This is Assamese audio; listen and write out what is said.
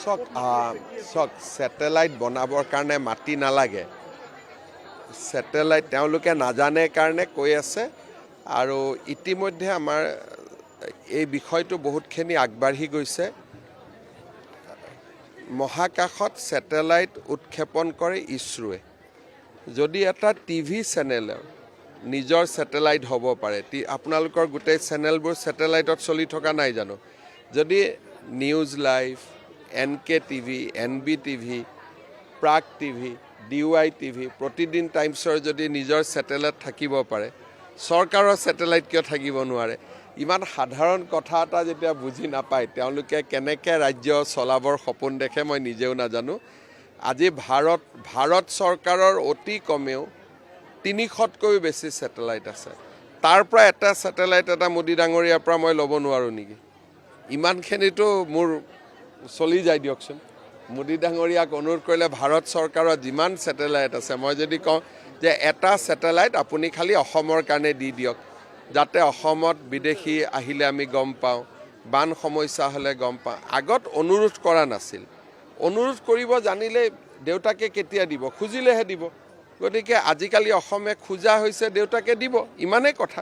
চক ছেটেলাইট বনাবৰ কাৰণে মাটি নালাগে ছেটেলাইট তেওঁলোকে নাজানে কাৰণে কৈ আছে আৰু ইতিমধ্যে আমাৰ এই বিষয়টো বহুতখিনি আগবাঢ়ি গৈছে মহাকাশত ছেটেলাইট উৎক্ষেপণ কৰে ইছৰোৱে যদি এটা টিভি চেনেলৰ নিজৰ ছেটেলাইট হ'ব পাৰে আপোনালোকৰ গোটেই চেনেলবোৰ ছেটেলাইটত চলি থকা নাই জানো যদি news live NK TV NB TV Prag TV DY TV Pratidin টাইমছৰ যদি নিজৰ ছেটেলাইট থাকিব পাৰে চৰকাৰৰ ছেটেলাইট কিয় থাকিব নোৱাৰে ইমান সাধাৰণ কথা এটা যেতিয়া বুজি নাপায় তেওঁলোকে কেনেকৈ ৰাজ্য চলাবৰ সপোন দেখে মই নিজেও নাজানো আজি ভাৰত চৰকাৰৰ অতি কমেও 300তকৈ বেছি ছেটেলাইট আছে তাৰ পৰা এটা ছেটেলাইট এটা মোদী ডাঙৰীয়াৰ পৰা মই ল'ব নোৱাৰো নেকি ইমানখিনিতো মোৰ চলি যায় দিয়কচোন মোদী ডাঙৰীয়াক অনুৰোধ কৰিলে ভাৰত চৰকাৰৰ যিমান ছেটেলাইট আছে মই যদি কওঁ যে এটা ছেটেলাইট আপুনি খালি অসমৰ কাৰণে দি দিয়ক যাতে অসমত বিদেশী আহিলে আমি গম পাওঁ বান সমস্যা হ'লে গম পাওঁ আগত অনুৰোধ কৰা নাছিল অনুৰোধ কৰিব জানিলে দেউতাকে কেতিয়া দিব খুজিলেহে দিব গতিকে আজিকালি অসমে খোজা হৈছে দেউতাকে দিব ইমানেই কথা